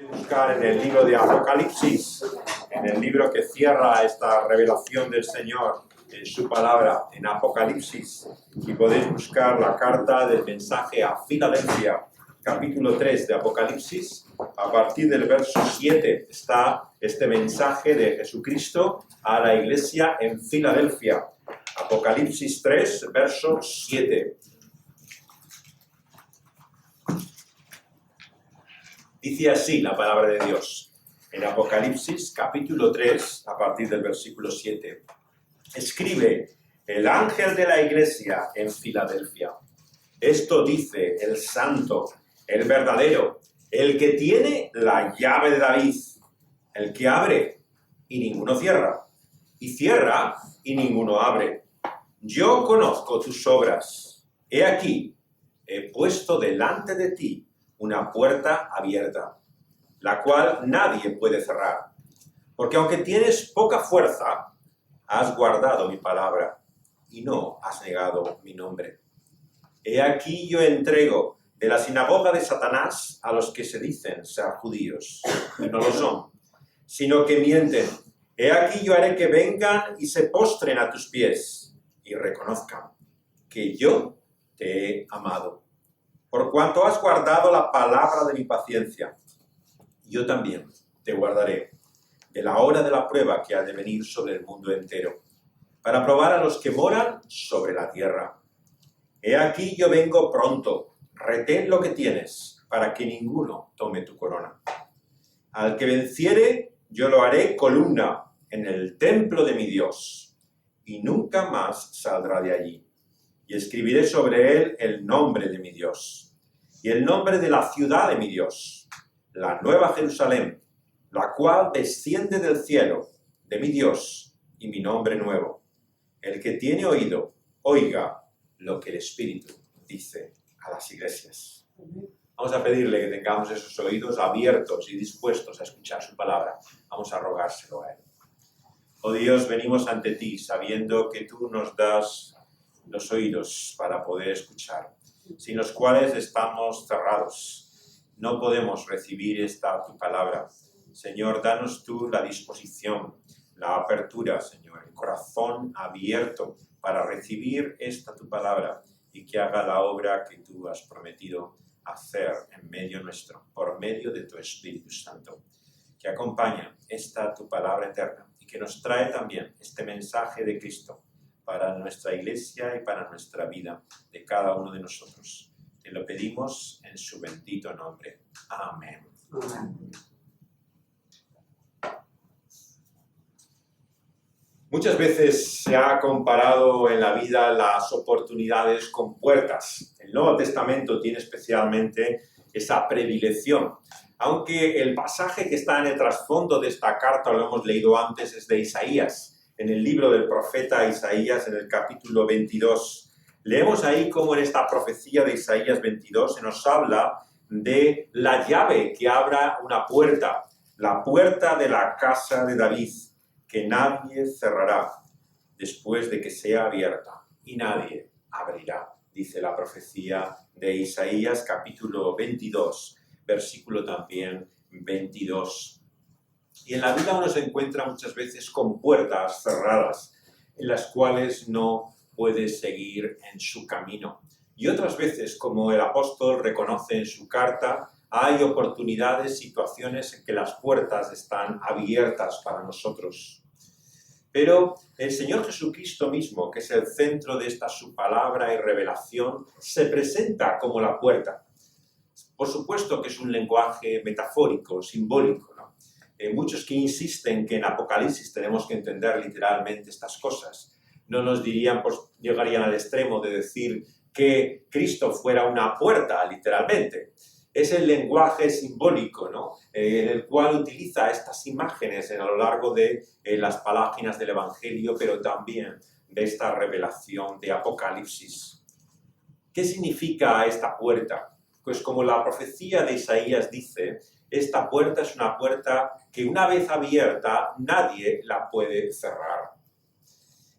Buscar en el libro de Apocalipsis, en el libro que cierra esta revelación del Señor en su palabra, en Apocalipsis, y podéis buscar la carta del mensaje a Filadelfia, capítulo 3 de Apocalipsis. A partir del verso 7 está este mensaje de Jesucristo a la iglesia en Filadelfia. Apocalipsis 3, verso 7. Dice así la palabra de Dios, en Apocalipsis capítulo 3, a partir del versículo 7. Escribe el ángel de la iglesia en Filadelfia. Esto dice el santo, el verdadero, el que tiene la llave de David, el que abre y ninguno cierra, y cierra y ninguno abre. Yo conozco tus obras. He aquí, he puesto delante de ti una puerta abierta, la cual nadie puede cerrar. Porque aunque tienes poca fuerza, has guardado mi palabra y no has negado mi nombre. He aquí yo entrego de la sinagoga de Satanás a los que se dicen ser judíos, y no lo son, sino que mienten. He aquí yo haré que vengan y se postren a tus pies y reconozcan que yo te he amado. Por cuanto has guardado la palabra de mi paciencia, yo también te guardaré de la hora de la prueba que ha de venir sobre el mundo entero, para probar a los que moran sobre la tierra. He aquí yo vengo pronto, retén lo que tienes, para que ninguno tome tu corona. Al que venciere, yo lo haré columna en el templo de mi Dios, y nunca más saldrá de allí. Y escribiré sobre él el nombre de mi Dios, y el nombre de la ciudad de mi Dios, la nueva Jerusalén, la cual desciende del cielo, de mi Dios, y mi nombre nuevo. El que tiene oído, oiga lo que el Espíritu dice a las iglesias. Vamos a pedirle que tengamos esos oídos abiertos y dispuestos a escuchar su palabra. Vamos a rogárselo a él. Oh Dios, venimos ante ti sabiendo que tú nos das los oídos para poder escuchar, sin los cuales estamos cerrados. No podemos recibir tu palabra. Señor, danos tú la disposición, la apertura, Señor, el corazón abierto para recibir tu palabra y que haga la obra que tú has prometido hacer en medio nuestro, por medio de tu Espíritu Santo, que acompaña tu palabra eterna y que nos trae también este mensaje de Cristo para nuestra iglesia y para nuestra vida de cada uno de nosotros. Te lo pedimos en su bendito nombre. Amén. Amén. Muchas veces se ha comparado en la vida las oportunidades con puertas. El Nuevo Testamento tiene especialmente esa predilección. Aunque el pasaje que está en el trasfondo de esta carta, lo hemos leído antes, es de Isaías. En el libro del profeta Isaías, en el capítulo 22. Leemos ahí cómo en esta profecía de Isaías 22 se nos habla de la llave que abra una puerta, la puerta de la casa de David, que nadie cerrará después de que sea abierta y nadie abrirá, dice la profecía de Isaías capítulo 22, versículo también 22. Y en la vida uno se encuentra muchas veces con puertas cerradas en las cuales no puede seguir en su camino. Y otras veces, como el apóstol reconoce en su carta, hay oportunidades, situaciones en que las puertas están abiertas para nosotros. Pero el Señor Jesucristo mismo, que es el centro de esta su palabra y revelación, se presenta como la puerta. Por supuesto que es un lenguaje metafórico, simbólico, ¿no? Muchos que insisten que en Apocalipsis tenemos que entender literalmente estas cosas. No nos dirían, pues llegarían al extremo de decir que Cristo fuera una puerta, literalmente. Es el lenguaje simbólico, ¿no? En el cual utiliza estas imágenes a lo largo de las páginas del Evangelio, pero también de esta revelación de Apocalipsis. ¿Qué significa esta puerta? Pues como la profecía de Isaías dice, esta puerta es una puerta que una vez abierta nadie la puede cerrar.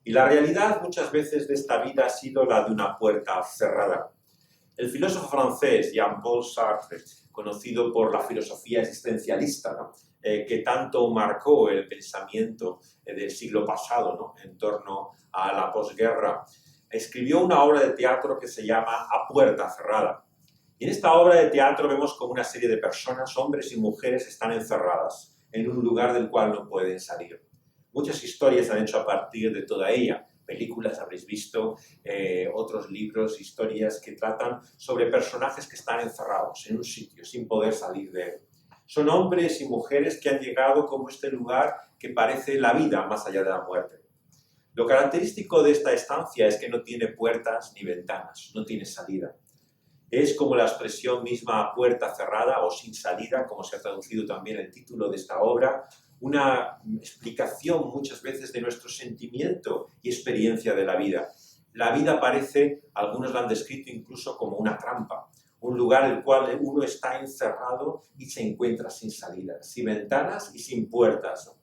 Y la realidad muchas veces de esta vida ha sido la de una puerta cerrada. El filósofo francés Jean-Paul Sartre, conocido por la filosofía existencialista, ¿no? Que tanto marcó el pensamiento del siglo pasado, ¿no? En torno a la posguerra, escribió una obra de teatro que se llama A Puerta Cerrada. Y en esta obra de teatro vemos como una serie de personas, hombres y mujeres, están encerradas en un lugar del cual no pueden salir. Muchas historias se han hecho a partir de toda ella. Películas habréis visto, otros libros, historias que tratan sobre personajes que están encerrados en un sitio sin poder salir de él. Son hombres y mujeres que han llegado como este lugar que parece la vida más allá de la muerte. Lo característico de esta estancia es que no tiene puertas ni ventanas, no tiene salida. Es como la expresión misma puerta cerrada o sin salida, como se ha traducido también el título de esta obra, una explicación muchas veces de nuestro sentimiento y experiencia de la vida. La vida parece, algunos la han descrito incluso como una trampa, un lugar en el cual uno está encerrado y se encuentra sin salida, sin ventanas y sin puertas.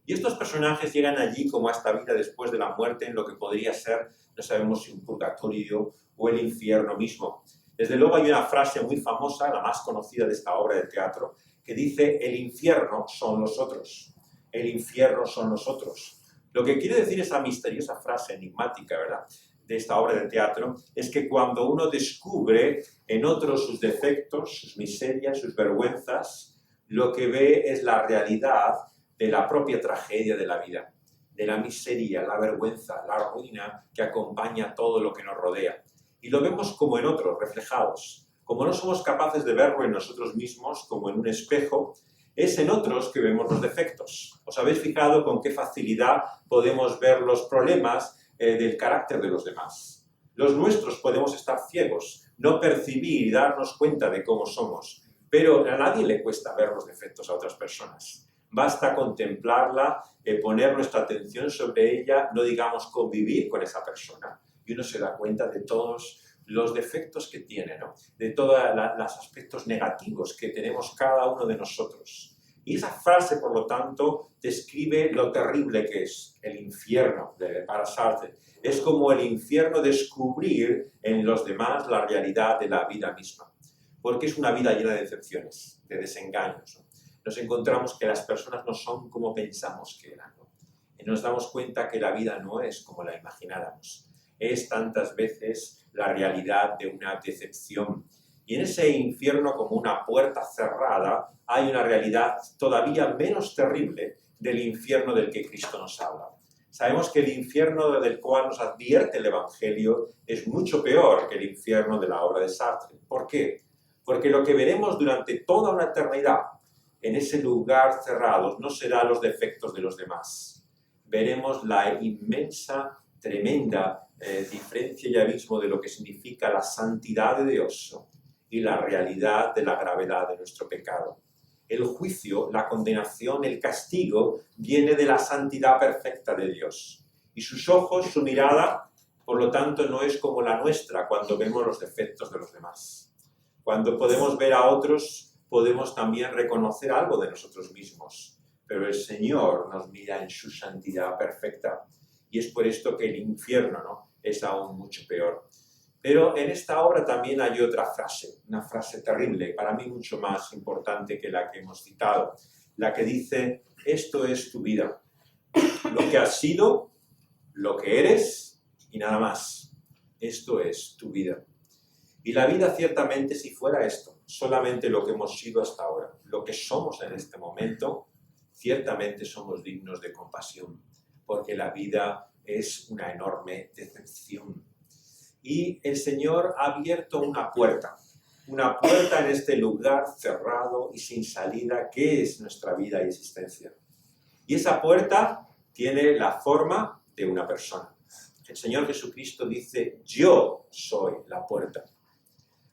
Y estos personajes llegan allí como a esta vida después de la muerte en lo que podría ser, no sabemos si un purgatorio o el infierno mismo. Desde luego hay una frase muy famosa, la más conocida de esta obra de teatro, que dice: el infierno son los otros, el infierno son los otros. Lo que quiere decir esa misteriosa frase enigmática, ¿verdad?, de esta obra de teatro, es que cuando uno descubre en otros sus defectos, sus miserias, sus vergüenzas, lo que ve es la realidad de la propia tragedia de la vida, de la miseria, la vergüenza, la ruina que acompaña todo lo que nos rodea. Y lo vemos como en otros, reflejados. Como no somos capaces de verlo en nosotros mismos, como en un espejo, es en otros que vemos los defectos. ¿Os habéis fijado con qué facilidad podemos ver los problemas del carácter de los demás? Los nuestros podemos estar ciegos, no percibir y darnos cuenta de cómo somos, pero a nadie le cuesta ver los defectos a otras personas. Basta contemplarla, poner nuestra atención sobre ella, no digamos convivir con esa persona, y uno se da cuenta de todos los defectos que tiene, ¿no?, de todos los aspectos negativos que tenemos cada uno de nosotros. Y esa frase, por lo tanto, describe lo terrible que es el infierno para Sartre. Es como el infierno descubrir en los demás la realidad de la vida misma, porque es una vida llena de decepciones, de desengaños, ¿no? Nos encontramos que las personas no son como pensamos que eran, ¿no? Y nos damos cuenta que la vida no es como la imagináramos. Es tantas veces la realidad de una decepción. Y en ese infierno, como una puerta cerrada, hay una realidad todavía menos terrible del infierno del que Cristo nos habla. Sabemos que el infierno del cual nos advierte el Evangelio es mucho peor que el infierno de la obra de Sartre. ¿Por qué? Porque lo que veremos durante toda una eternidad en ese lugar cerrado no será los defectos de los demás. Veremos la inmensa, tremenda diferencia y abismo de lo que significa la santidad de Dios, ¿no?, y la realidad de la gravedad de nuestro pecado. El juicio, la condenación, el castigo viene de la santidad perfecta de Dios. Y sus ojos, su mirada, por lo tanto, no es como la nuestra cuando vemos los defectos de los demás. Cuando podemos ver a otros, podemos también reconocer algo de nosotros mismos. Pero el Señor nos mira en su santidad perfecta. Y es por esto que el infierno, ¿no?, es aún mucho peor. Pero en esta obra también hay otra frase, una frase terrible, para mí mucho más importante que la que hemos citado, la que dice: esto es tu vida, lo que has sido, lo que eres y nada más. Esto es tu vida. Y la vida ciertamente, si fuera esto, solamente lo que hemos sido hasta ahora, lo que somos en este momento, ciertamente somos dignos de compasión, porque la vida es una enorme decepción. Y el Señor ha abierto una puerta en este lugar cerrado y sin salida que es nuestra vida y existencia. Y esa puerta tiene la forma de una persona. El Señor Jesucristo dice: yo soy la puerta.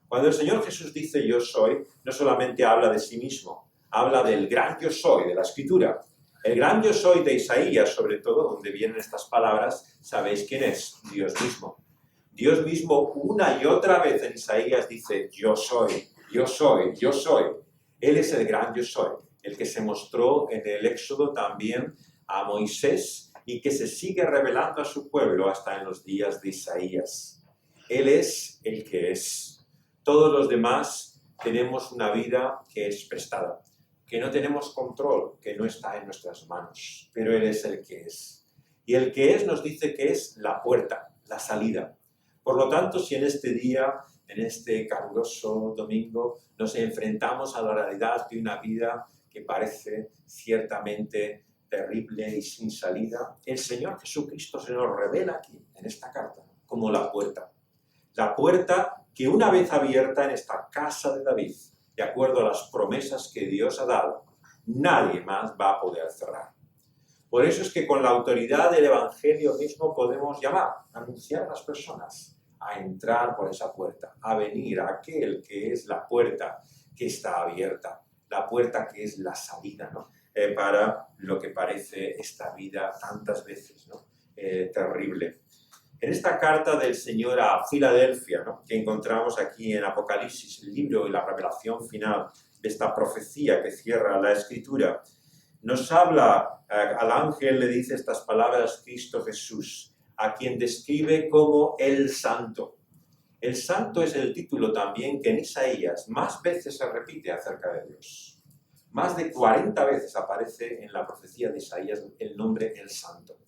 Cuando el Señor Jesús dice yo soy, no solamente habla de sí mismo, habla del gran yo soy de la Escritura. El gran yo soy de Isaías, sobre todo, donde vienen estas palabras, sabéis quién es: Dios mismo. Dios mismo una y otra vez en Isaías dice: yo soy, yo soy, yo soy. Él es el gran yo soy, el que se mostró en el Éxodo también a Moisés y que se sigue revelando a su pueblo hasta en los días de Isaías. Él es el que es. Todos los demás tenemos una vida que es prestada, que no tenemos control, que no está en nuestras manos, pero Él es el que es. Y el que es nos dice que es la puerta, la salida. Por lo tanto, si en este día, en este caluroso domingo, nos enfrentamos a la realidad de una vida que parece ciertamente terrible y sin salida, el Señor Jesucristo se nos revela aquí, en esta carta, como la puerta. La puerta que una vez abierta en esta casa de David, de acuerdo a las promesas que Dios ha dado, nadie más va a poder cerrar. Por eso es que con la autoridad del Evangelio mismo podemos llamar, anunciar a las personas a entrar por esa puerta, a venir a aquel que es la puerta que está abierta, la puerta que es la salida, ¿no? Para lo que parece esta vida tantas veces, ¿no? Terrible. En esta carta del Señor a Filadelfia, ¿no? Que encontramos aquí en Apocalipsis, el libro y la revelación final de esta profecía que cierra la Escritura, nos habla, al ángel le dice estas palabras Cristo Jesús, a quien describe como el Santo. El Santo es el título también que en Isaías más veces se repite acerca de Dios. Más de 40 veces aparece en la profecía de Isaías el nombre el Santo.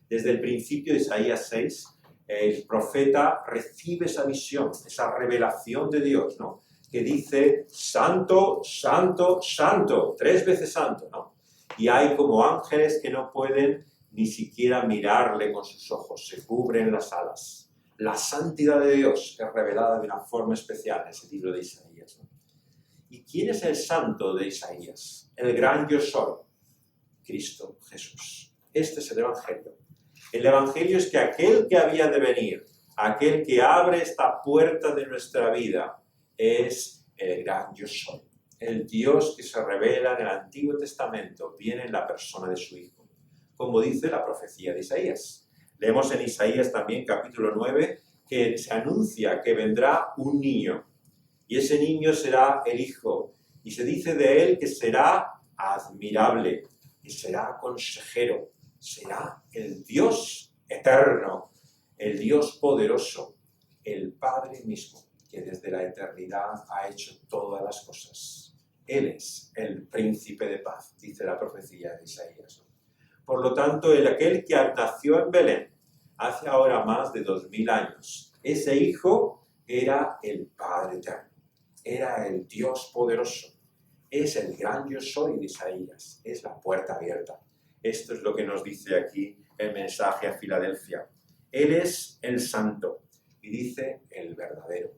Desde el principio de Isaías 6, el profeta recibe esa visión, esa revelación de Dios, ¿no? Que dice, Santo, Santo, Santo, 3 veces Santo, ¿no? Y hay como ángeles que no pueden ni siquiera mirarle con sus ojos, se cubren las alas. La santidad de Dios es revelada de una forma especial en ese libro de Isaías, ¿no? ¿Y quién es el santo de Isaías? El gran yo soy, Cristo Jesús. Este es el Evangelio. El Evangelio es que aquel que había de venir, aquel que abre esta puerta de nuestra vida, es el gran yo soy. El Dios que se revela en el Antiguo Testamento viene en la persona de su Hijo, como dice la profecía de Isaías. Leemos en Isaías también, capítulo 9, que se anuncia que vendrá un niño, y ese niño será el Hijo, y se dice de él que será admirable, y será consejero, será el Dios eterno, el Dios poderoso, el Padre mismo, que desde la eternidad ha hecho todas las cosas. Él es el príncipe de paz, dice la profecía de Isaías. Por lo tanto, aquel que nació en Belén hace ahora más de 2000 años, ese hijo era el Padre eterno, era el Dios poderoso, es el gran yo soy de Isaías, es la puerta abierta. Esto es lo que nos dice aquí el mensaje a Filadelfia. Él es el santo y dice el verdadero.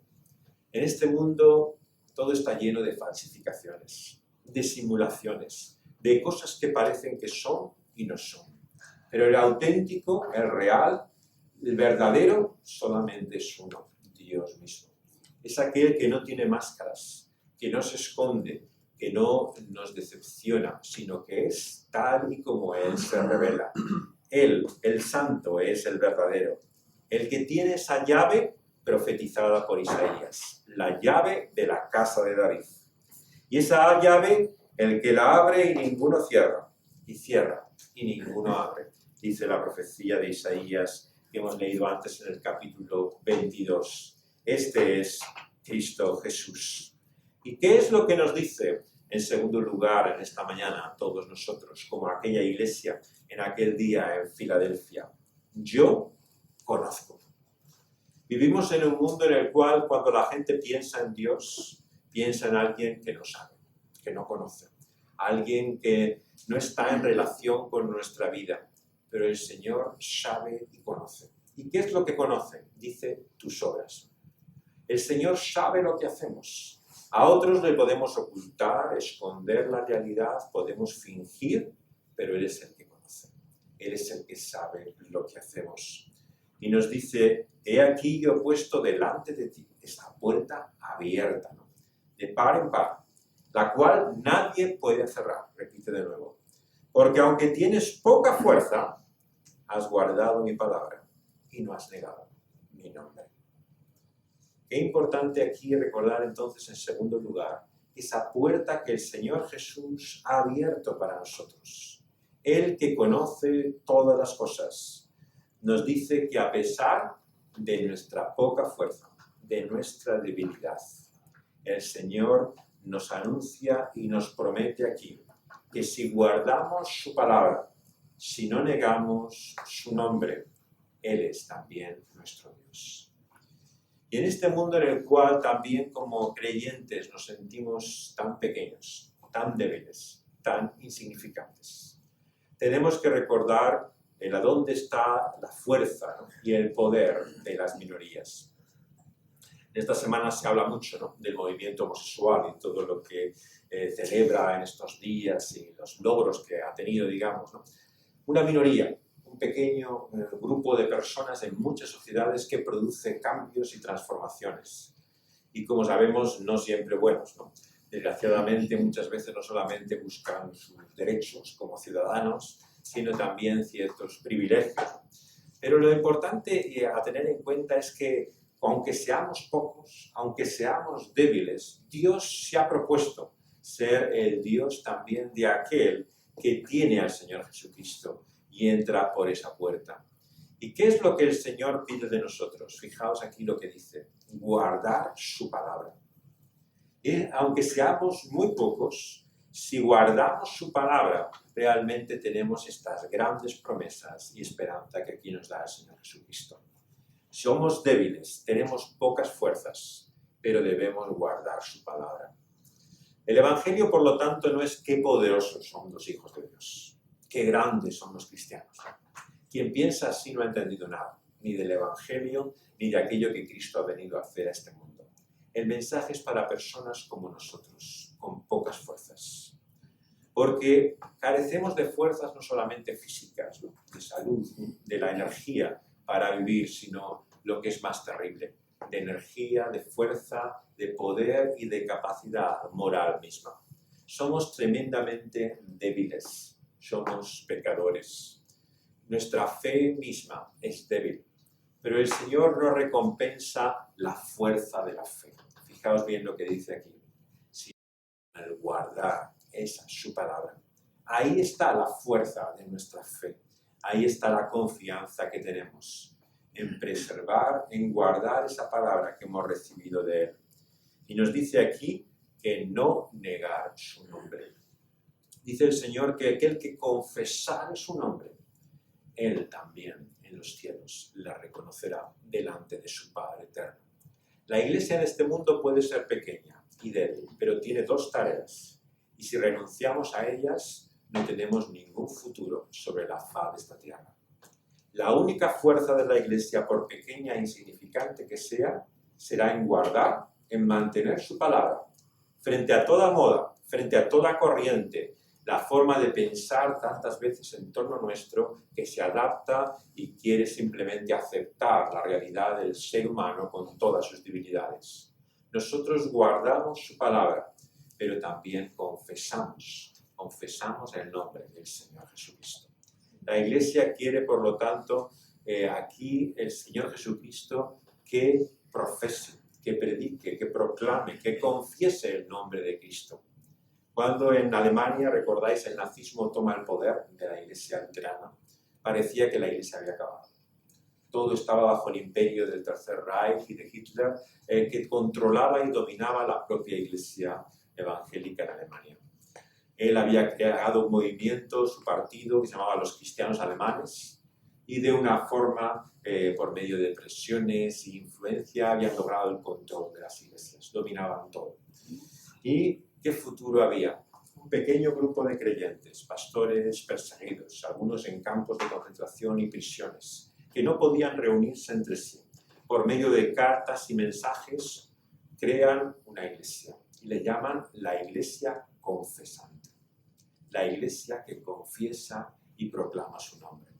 En este mundo todo está lleno de falsificaciones, de simulaciones, de cosas que parecen que son y no son. Pero el auténtico, el real, el verdadero, solamente es uno, Dios mismo. Es aquel que no tiene máscaras, que no se esconde, que no nos decepciona, sino que es tal y como Él se revela. Él, el santo, es el verdadero. El que tiene esa llave profetizada por Isaías, la llave de la casa de David. Y esa llave, el que la abre y ninguno cierra, y cierra y ninguno abre, dice la profecía de Isaías que hemos leído antes en el capítulo 22. Este es Cristo Jesús. ¿Y qué es lo que nos dice en segundo lugar en esta mañana a todos nosotros, como aquella iglesia en aquel día en Filadelfia? Yo conozco. Vivimos en un mundo en el cual cuando la gente piensa en Dios, piensa en alguien que no sabe, que no conoce, alguien que no está en relación con nuestra vida, pero el Señor sabe y conoce. ¿Y qué es lo que conoce? Dice tus obras. El Señor sabe lo que hacemos. A otros le podemos ocultar, esconder la realidad, podemos fingir, pero Él es el que conoce. Él es el que sabe lo que hacemos. Y nos dice, he aquí yo he puesto delante de ti esta puerta abierta, ¿no? De par en par, la cual nadie puede cerrar. Repite de nuevo. Porque aunque tienes poca fuerza, has guardado mi palabra y no has negado mi nombre. Qué importante aquí recordar entonces en segundo lugar esa puerta que el Señor Jesús ha abierto para nosotros. Él que conoce todas las cosas, nos dice que a pesar de nuestra poca fuerza, de nuestra debilidad, El Señor nos anuncia y nos promete aquí que si guardamos su palabra, si no negamos su nombre, Él es también nuestro Dios. Y en este mundo en el cual también como creyentes nos sentimos tan pequeños, tan débiles, tan insignificantes, tenemos que recordar a dónde está la fuerza, ¿no?, y el poder de las minorías. Esta semana se habla mucho, ¿no?, del movimiento homosexual y todo lo que celebra en estos días y los logros que ha tenido, digamos, ¿no? Una minoría, un pequeño grupo de personas en muchas sociedades que produce cambios y transformaciones. Y como sabemos, no siempre buenos, ¿no? Desgraciadamente, muchas veces no solamente buscan sus derechos como ciudadanos, sino también ciertos privilegios. Pero lo importante a tener en cuenta es que, aunque seamos pocos, aunque seamos débiles, Dios se ha propuesto ser el Dios también de aquel que tiene al Señor Jesucristo y entra por esa puerta. ¿Y qué es lo que el Señor pide de nosotros? Fijaos aquí lo que dice: guardar su palabra. Y aunque seamos muy pocos, si guardamos su palabra, realmente tenemos estas grandes promesas y esperanza que aquí nos da el Señor Jesucristo. Somos débiles, tenemos pocas fuerzas, pero debemos guardar su palabra. El Evangelio, por lo tanto, no es qué poderosos son los hijos de Dios, qué grandes son los cristianos. Quien piensa así no ha entendido nada, ni del Evangelio, ni de aquello que Cristo ha venido a hacer a este mundo. El mensaje es para personas como nosotros, con pocas fuerzas. Porque carecemos de fuerzas no solamente físicas, ¿no?, de salud, de la energía para vivir, sino lo que es más terrible, de energía, de fuerza, de poder y de capacidad moral misma. Somos tremendamente débiles, somos pecadores. Nuestra fe misma es débil, pero el Señor nos recompensa la fuerza de la fe. Fijaos bien lo que dice aquí. Si al guardar esa su palabra, ahí está la fuerza de nuestra fe, ahí está la confianza que tenemos en preservar, en guardar esa palabra que hemos recibido de Él. Y nos dice aquí que no negar su nombre. Dice el Señor que aquel que confesare su nombre, Él también en los cielos la reconocerá delante de su Padre eterno. La iglesia en este mundo puede ser pequeña y débil, pero tiene dos tareas. Y si renunciamos a ellas, no tenemos ningún futuro sobre la faz de esta tierra. La única fuerza de la iglesia, por pequeña e insignificante que sea, será en guardar, en mantener su palabra. Frente a toda moda, frente a toda corriente, la forma de pensar tantas veces en torno nuestro que se adapta y quiere simplemente aceptar la realidad del ser humano con todas sus debilidades. Nosotros guardamos su palabra, pero también confesamos el nombre del Señor Jesucristo. La Iglesia quiere, por lo tanto, aquí el Señor Jesucristo que profese, que predique, que proclame, que confiese el nombre de Cristo. Cuando en Alemania, recordáis, el nazismo toma el poder de la Iglesia luterana, parecía que la Iglesia había acabado. Todo estaba bajo el imperio del Tercer Reich y de Hitler, que controlaba y dominaba la propia Iglesia evangélica en Alemania. Él había creado un movimiento, su partido, que se llamaba los Cristianos Alemanes, y de una forma, por medio de presiones e influencia, habían logrado el control de las iglesias, dominaban todo. ¿Y qué futuro había? Un pequeño grupo de creyentes, pastores perseguidos, algunos en campos de concentración y prisiones, que no podían reunirse entre sí. Por medio de cartas y mensajes, crean una iglesia y le llaman la iglesia confesante. La iglesia que confiesa y proclama su nombre.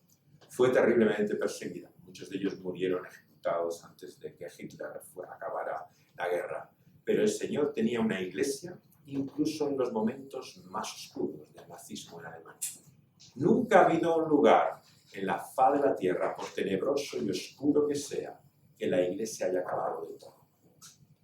Fue terriblemente perseguida. Muchos de ellos murieron ejecutados antes de que Hitler acabara la guerra. Pero el Señor tenía una iglesia incluso en los momentos más oscuros del nazismo en Alemania. Nunca ha habido un lugar en la faz de la tierra, por tenebroso y oscuro que sea, que la iglesia haya acabado de todo.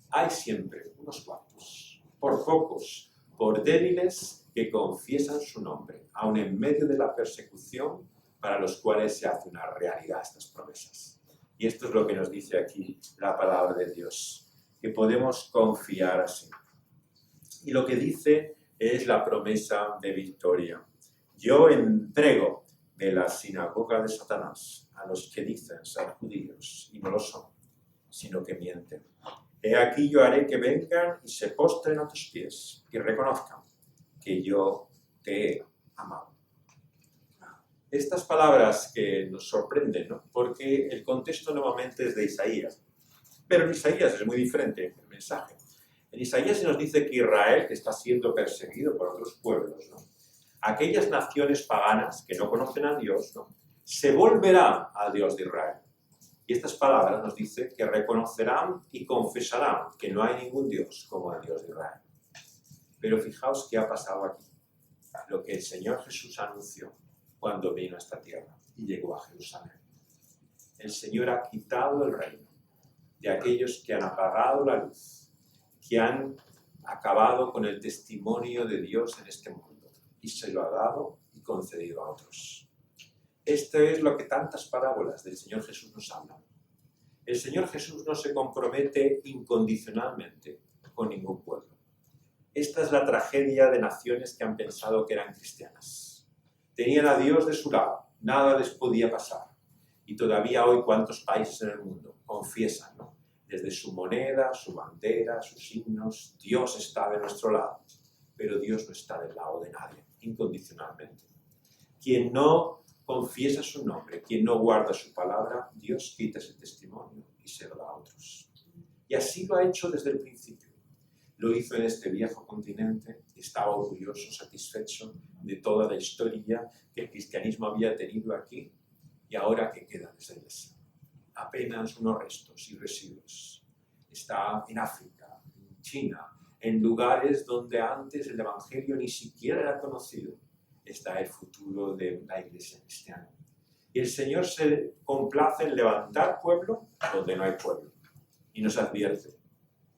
Hay siempre unos cuantos, por pocos, por débiles, que confiesan su nombre, aun en medio de la persecución, para los cuales se hace una realidad estas promesas. Y esto es lo que nos dice aquí la palabra de Dios. que podemos confiar así. Y lo que dice es la promesa de victoria. Yo entrego de la sinagoga de Satanás a los que dicen ser judíos y no lo son, sino que mienten. He aquí yo haré que vengan y se postren a tus pies y reconozcan que yo te he amado. Estas palabras que nos sorprenden, ¿no? Porque el contexto nuevamente es de Isaías, pero en Isaías es muy diferente el mensaje. En Isaías se nos dice que Israel, que está siendo perseguido por otros pueblos, ¿no? Aquellas naciones paganas que no conocen a Dios, ¿no? Se volverán al Dios de Israel. Y estas palabras nos dicen que reconocerán y confesarán que no hay ningún Dios como el Dios de Israel. Pero fijaos qué ha pasado aquí. Lo que el Señor Jesús anunció cuando vino a esta tierra y llegó a Jerusalén. El Señor ha quitado el reino de aquellos que han apagado la luz, que han acabado con el testimonio de Dios en este mundo y se lo ha dado y concedido a otros. Esto es lo que tantas parábolas del Señor Jesús nos hablan. El Señor Jesús no se compromete incondicionalmente con ningún pueblo. Esta es la tragedia de naciones que han pensado que eran cristianas. Tenían a Dios de su lado, nada les podía pasar. Y todavía hoy, ¿cuántos países en el mundo confiesan, ¿no? Desde su moneda, su bandera, sus himnos, Dios está de nuestro lado, pero Dios no está del lado de nadie, incondicionalmente. Quien no confiesa su nombre, quien no guarda su palabra, Dios quita ese testimonio y se lo da a otros. Y así lo ha hecho desde el principio. Lo hizo en este viejo continente, estaba orgulloso, satisfecho de toda la historia que el cristianismo había tenido aquí, y ahora que queda de esa iglesia. Apenas unos restos y residuos. Está en África, en China, en lugares donde antes el Evangelio ni siquiera era conocido. Está el futuro de la iglesia cristiana. Y el Señor se complace en levantar pueblo donde no hay pueblo. Y nos advierte,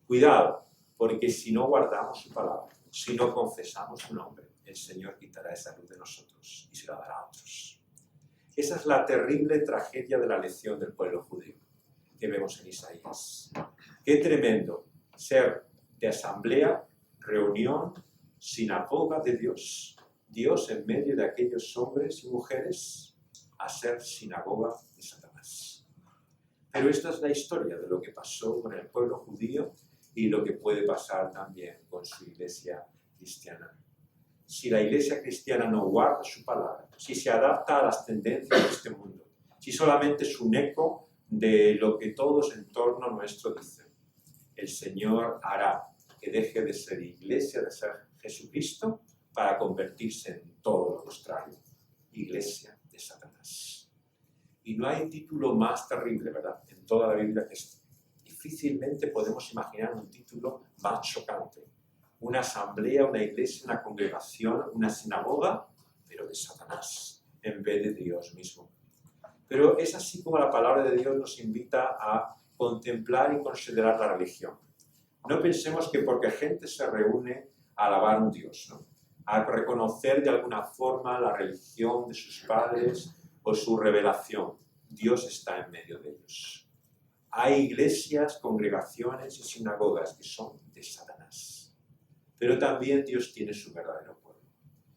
cuidado, porque si no guardamos su palabra, si no confesamos su nombre, el Señor quitará esa luz de nosotros y se la dará a otros. Esa es la terrible tragedia de la elección del pueblo judío que vemos en Isaías. Qué tremendo ser de asamblea, reunión, sinagoga de Dios. Dios en medio de aquellos hombres y mujeres a ser sinagoga de Satanás. Pero esta es la historia de lo que pasó con el pueblo judío y lo que puede pasar también con su iglesia cristiana. Si la iglesia cristiana no guarda su palabra, si se adapta a las tendencias de este mundo, si solamente es un eco de lo que todos en torno nuestro dicen, el Señor hará que deje de ser iglesia, de ser Jesucristo, para convertirse en todo lo contrario, iglesia de Satanás. Y no hay título más terrible, ¿verdad?, en toda la Biblia que este. Difícilmente podemos imaginar un título más chocante. Una asamblea, una iglesia, una congregación, una sinagoga, pero de Satanás, en vez de Dios mismo. Pero es así como la palabra de Dios nos invita a contemplar y considerar la religión. No pensemos que porque gente se reúne a alabar a un Dios, ¿no?, a reconocer de alguna forma la religión de sus padres o su revelación. Dios está en medio de ellos. Hay iglesias, congregaciones y sinagogas que son de Satanás. Pero también Dios tiene su verdadero pueblo.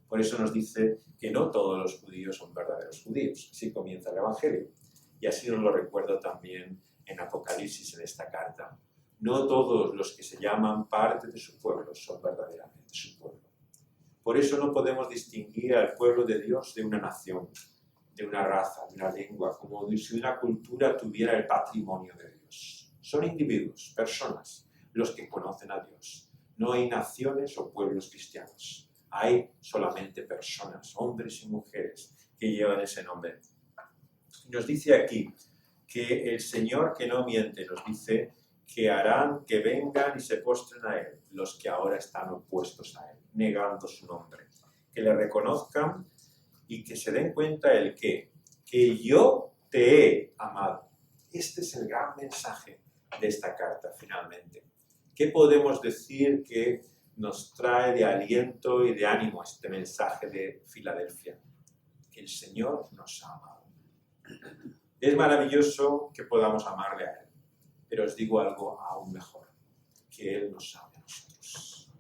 Por eso nos dice que no todos los judíos son verdaderos judíos. Así comienza el Evangelio. Y así nos lo recuerda también en Apocalipsis, en esta carta. No todos los que se llaman parte de su pueblo son verdaderamente su pueblo. Por eso no podemos distinguir al pueblo de Dios de una nación, de una raza, de una lengua, como si una cultura tuviera el patrimonio de Dios. Son individuos, personas, los que conocen a Dios. No hay naciones o pueblos cristianos. Hay solamente personas, hombres y mujeres, que llevan ese nombre. Nos dice aquí que el Señor que no miente, nos dice que harán que vengan y se postren a Él los que ahora están opuestos a Él, negando su nombre. Que le reconozcan y que se den cuenta el que yo te he amado. Este es el gran mensaje de esta carta, finalmente. ¿Qué podemos decir que nos trae de aliento y de ánimo este mensaje de Filadelfia? Que el Señor nos ha amado. Es maravilloso que podamos amarle a Él, pero os digo algo aún mejor. que Él nos ame a nosotros.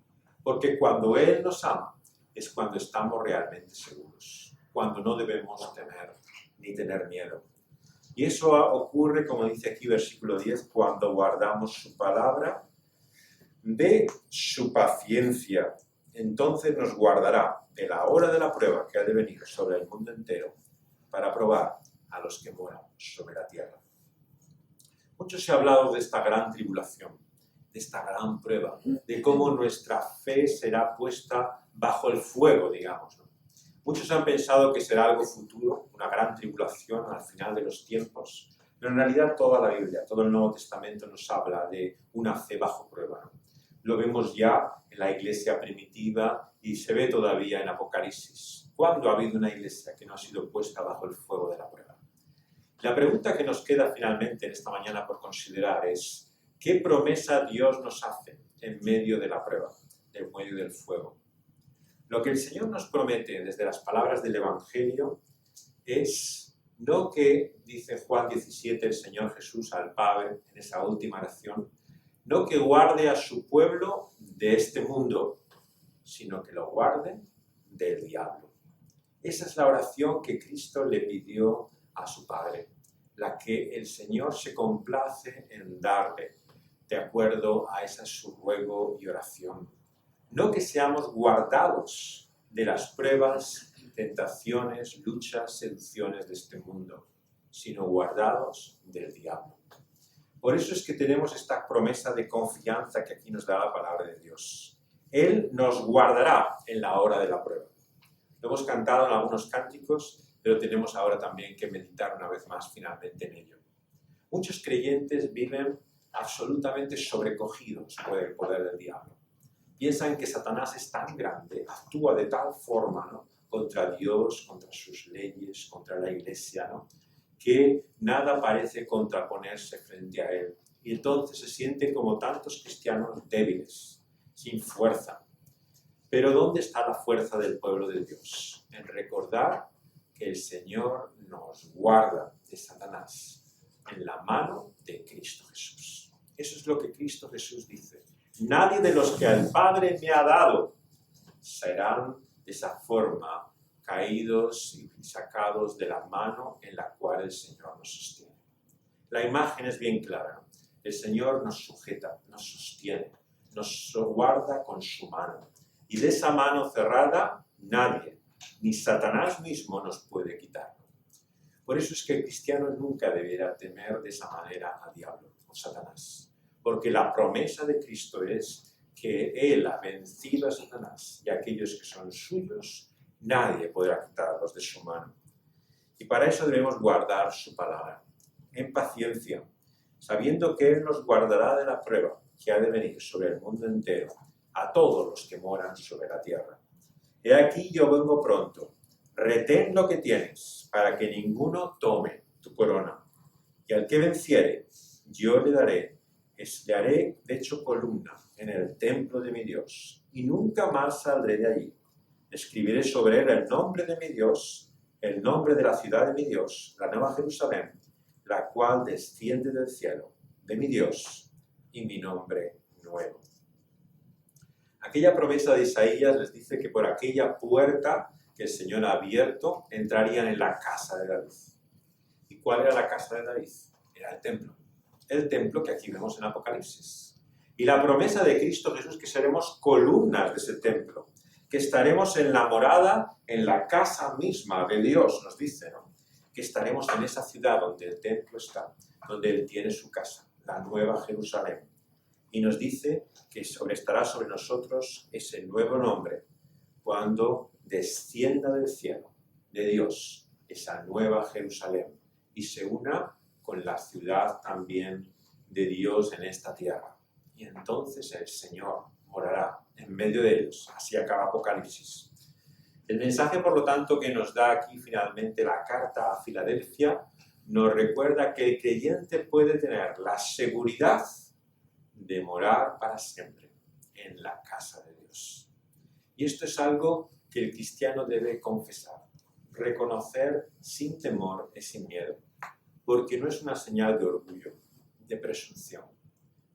Porque cuando Él nos ama es cuando estamos realmente seguros, cuando no debemos temer ni tener miedo. Y eso ocurre, como dice aquí versículo 10, cuando guardamos su palabra de su paciencia. Entonces nos guardará de la hora de la prueba que ha de venir sobre el mundo entero para probar a los que moran sobre la tierra. Mucho se ha hablado de esta gran tribulación, de esta gran prueba, de cómo nuestra fe será puesta bajo el fuego, digamos, ¿no? Muchos han pensado que será algo futuro, una gran tribulación al final de los tiempos, pero en realidad toda la Biblia, todo el Nuevo Testamento nos habla de una fe bajo prueba, ¿no? Lo vemos ya en la iglesia primitiva y se ve todavía en Apocalipsis. ¿Cuándo ha habido una iglesia que no ha sido puesta bajo el fuego de la prueba? La pregunta que nos queda finalmente en esta mañana por considerar es: ¿qué promesa Dios nos hace en medio de la prueba, en medio del fuego? Lo que el Señor nos promete desde las palabras del Evangelio es no que, dice Juan 17, el Señor Jesús al Padre en esa última oración, no que guarde a su pueblo de este mundo, sino que lo guarde del diablo. Esa es la oración que Cristo le pidió a su Padre, la que el Señor se complace en darle, de acuerdo a esa su ruego y oración. No que seamos guardados de las pruebas, tentaciones, luchas, seducciones de este mundo, sino guardados del diablo. Por eso es que tenemos esta promesa de confianza que aquí nos da la palabra de Dios. Él nos guardará en la hora de la prueba. Lo hemos cantado en algunos cánticos, pero tenemos ahora también que meditar una vez más finalmente en ello. Muchos creyentes viven absolutamente sobrecogidos por el poder del diablo. Piensan que Satanás es tan grande, actúa de tal forma, ¿no?, contra Dios, contra sus leyes, contra la iglesia, ¿no?, que nada parece contraponerse frente a él. Y entonces se sienten como tantos cristianos débiles, sin fuerza. Pero ¿dónde está la fuerza del pueblo de Dios? En recordar que el Señor nos guarda de Satanás en la mano de Cristo Jesús. Eso es lo que Cristo Jesús dice. Nadie de los que el Padre me ha dado serán de esa forma caídos y sacados de la mano en la cual el Señor nos sostiene. La imagen es bien clara. El Señor nos sujeta, nos sostiene, nos guarda con su mano. Y de esa mano cerrada, nadie, ni Satanás mismo, nos puede quitarlo. Por eso es que el cristiano nunca deberá temer de esa manera al diablo o Satanás. Porque la promesa de Cristo es que Él ha vencido a Satanás y a aquellos que son suyos, nadie podrá quitarlos de su mano. Y para eso debemos guardar su palabra, en paciencia, sabiendo que Él nos guardará de la prueba que ha de venir sobre el mundo entero, a todos los que moran sobre la tierra. He aquí yo vengo pronto, retén lo que tienes, para que ninguno tome tu corona. Y al que venciere, yo le haré de hecho columna en el templo de mi Dios, y nunca más saldré de allí. Escribiré sobre él el nombre de mi Dios, el nombre de la ciudad de mi Dios, la nueva Jerusalén, la cual desciende del cielo, de mi Dios, y mi nombre nuevo. Aquella promesa de Isaías les dice que por aquella puerta que el Señor ha abierto, entrarían en la casa de David. ¿Y cuál era la casa de David? Era el templo. El templo que aquí vemos en Apocalipsis. Y la promesa de Cristo Jesús que seremos columnas de ese templo, que estaremos en la morada, en la casa misma de Dios, nos dice, ¿no?, que estaremos en esa ciudad donde el templo está, donde Él tiene su casa, la nueva Jerusalén. Y nos dice que estará sobre nosotros ese nuevo nombre cuando descienda del cielo de Dios esa nueva Jerusalén y se una con la ciudad también de Dios en esta tierra. Y entonces el Señor morará en medio de ellos. Así acaba Apocalipsis. El mensaje, por lo tanto, que nos da aquí finalmente la carta a Filadelfia, nos recuerda que el creyente puede tener la seguridad de morar para siempre en la casa de Dios. Y esto es algo que el cristiano debe confesar, reconocer sin temor y sin miedo, porque no es una señal de orgullo, de presunción.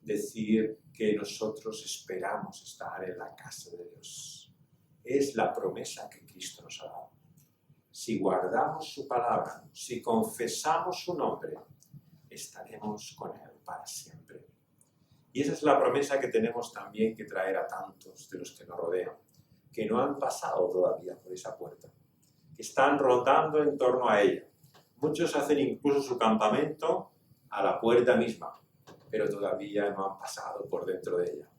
decir que nosotros esperamos estar en la casa de Dios. Es la promesa que Cristo nos ha dado. Si guardamos su palabra, si confesamos su nombre, estaremos con Él para siempre. Y esa es la promesa que tenemos también que traer a tantos de los que nos rodean, que no han pasado todavía por esa puerta, que están rondando en torno a ella. Muchos hacen incluso su campamento a la puerta misma, pero todavía no han pasado por dentro de ella.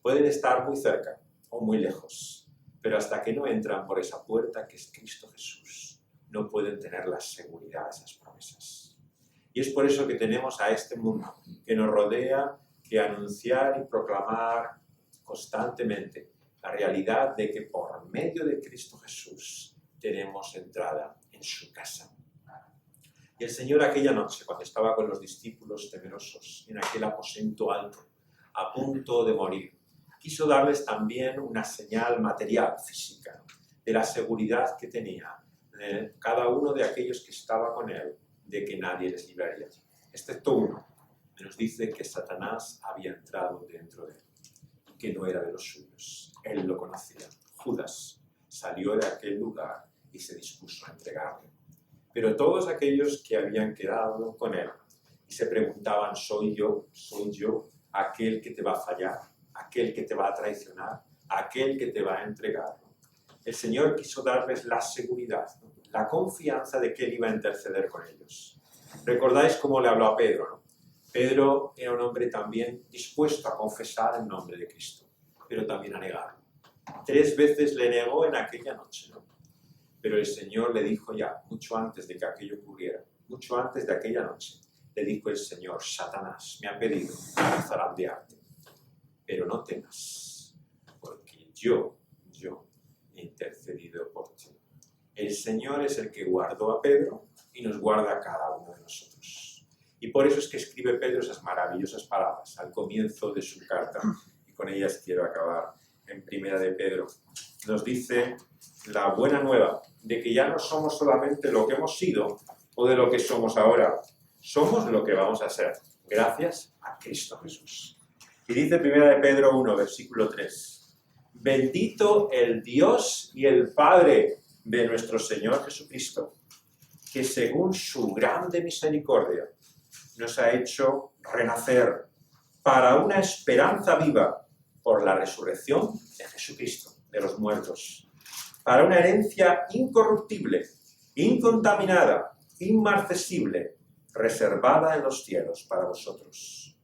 Pueden estar muy cerca o muy lejos, pero hasta que no entran por esa puerta que es Cristo Jesús, no pueden tener la seguridad de esas promesas. Y es por eso que tenemos a este mundo que nos rodea, que anunciar y proclamar constantemente la realidad de que por medio de Cristo Jesús tenemos entrada en su casa. Y el Señor aquella noche, cuando estaba con los discípulos temerosos en aquel aposento alto, a punto de morir, quiso darles también una señal material, física, de la seguridad que tenía cada uno de aquellos que estaba con Él, de que nadie les libraría, excepto uno, que nos dice que Satanás había entrado dentro de él, que no era de los suyos. Él lo conocía. Judas salió de aquel lugar y se dispuso a entregarle. Pero todos aquellos que habían quedado con él y se preguntaban, ¿soy yo aquel que te va a fallar, aquel que te va a traicionar, aquel que te va a entregar? El Señor quiso darles la seguridad, la confianza de que Él iba a interceder con ellos. ¿Recordáis cómo le habló a Pedro, no? Pedro era un hombre también dispuesto a confesar el nombre de Cristo, pero también a negarlo. 3 veces le negó en aquella noche, ¿no? Pero el Señor le dijo ya, mucho antes de que aquello ocurriera, mucho antes de aquella noche, le dijo el Señor, Satanás me ha pedido zarandearte, pero no temas, porque yo he intercedido por ti. El Señor es el que guardó a Pedro y nos guarda a cada uno de nosotros. Y por eso es que escribe Pedro esas maravillosas palabras al comienzo de su carta. Y con ellas quiero acabar en Primera de Pedro. Nos dice la buena nueva de que ya no somos solamente lo que hemos sido o de lo que somos ahora. Somos lo que vamos a ser, gracias a Cristo Jesús. Y dice Primera de Pedro 1, versículo 3. Bendito el Dios y el Padre de nuestro Señor Jesucristo, que según su grande misericordia nos ha hecho renacer para una esperanza viva por la resurrección de Jesucristo, de los muertos, para una herencia incorruptible, incontaminada, inmarcesible, reservada en los cielos para vosotros,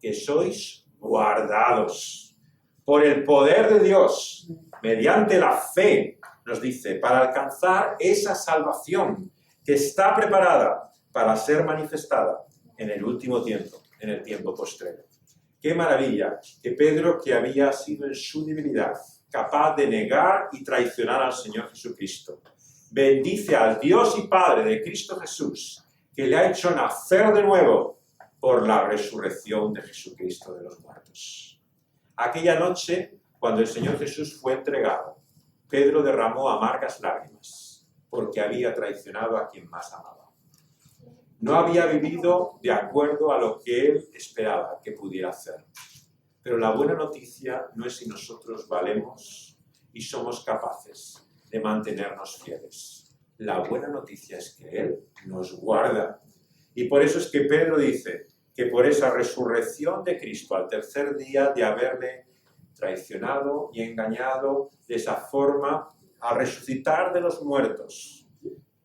que sois guardados por el poder de Dios, mediante la fe, nos dice, para alcanzar esa salvación que está preparada para ser manifestada en el último tiempo, en el tiempo postrero. ¡Qué maravilla! Que Pedro, que había sido en su debilidad capaz de negar y traicionar al Señor Jesucristo, bendice al Dios y Padre de Cristo Jesús, que le ha hecho nacer de nuevo por la resurrección de Jesucristo de los muertos. Aquella noche, cuando el Señor Jesús fue entregado, Pedro derramó amargas lágrimas, porque había traicionado a quien más amaba. No había vivido de acuerdo a lo que él esperaba que pudiera hacer. Pero la buena noticia no es si nosotros valemos y somos capaces de mantenernos fieles. La buena noticia es que Él nos guarda. Y por eso es que Pedro dice que por esa resurrección de Cristo al tercer día de haberle traicionado y engañado de esa forma, a resucitar de los muertos,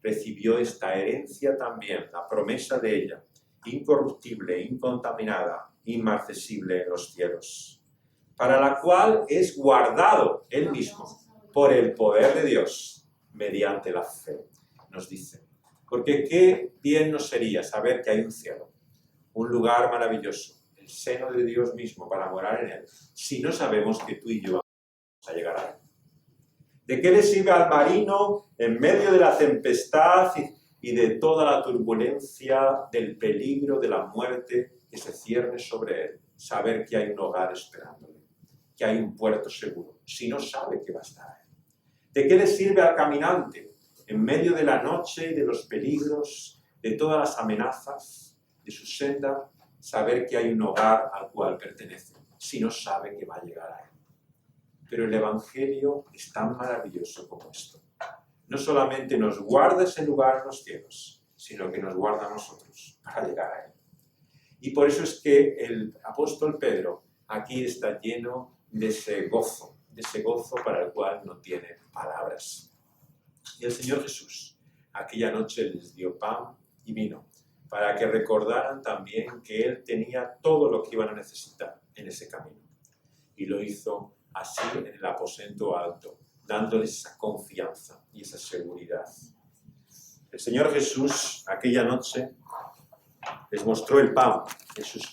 recibió esta herencia también, la promesa de ella, incorruptible, incontaminada, inmarcesible en los cielos, para la cual es guardado él mismo por el poder de Dios mediante la fe, nos dice. Porque qué bien nos sería saber que hay un cielo, un lugar maravilloso, el seno de Dios mismo para morar en él, si no sabemos que tú y yo vamos a llegar a él. ¿De qué le sirve al marino en medio de la tempestad y de toda la turbulencia, del peligro, de la muerte que se cierne sobre él, saber que hay un hogar esperándole, que hay un puerto seguro, si no sabe que va a estar ahí? ¿De qué le sirve al caminante en medio de la noche y de los peligros, de todas las amenazas de su senda, saber que hay un hogar al cual pertenece, si no sabe que va a llegar a él. Pero el Evangelio es tan maravilloso como esto. No solamente nos guarda ese lugar en los cielos, sino que nos guarda a nosotros para llegar a él. Y por eso es que el apóstol Pedro aquí está lleno de ese gozo para el cual no tiene palabras. Y el Señor Jesús aquella noche les dio pan y vino, para que recordaran también que Él tenía todo lo que iban a necesitar en ese camino. Y lo hizo así en el aposento alto, dándoles esa confianza y esa seguridad. El Señor Jesús aquella noche les mostró el pan en sus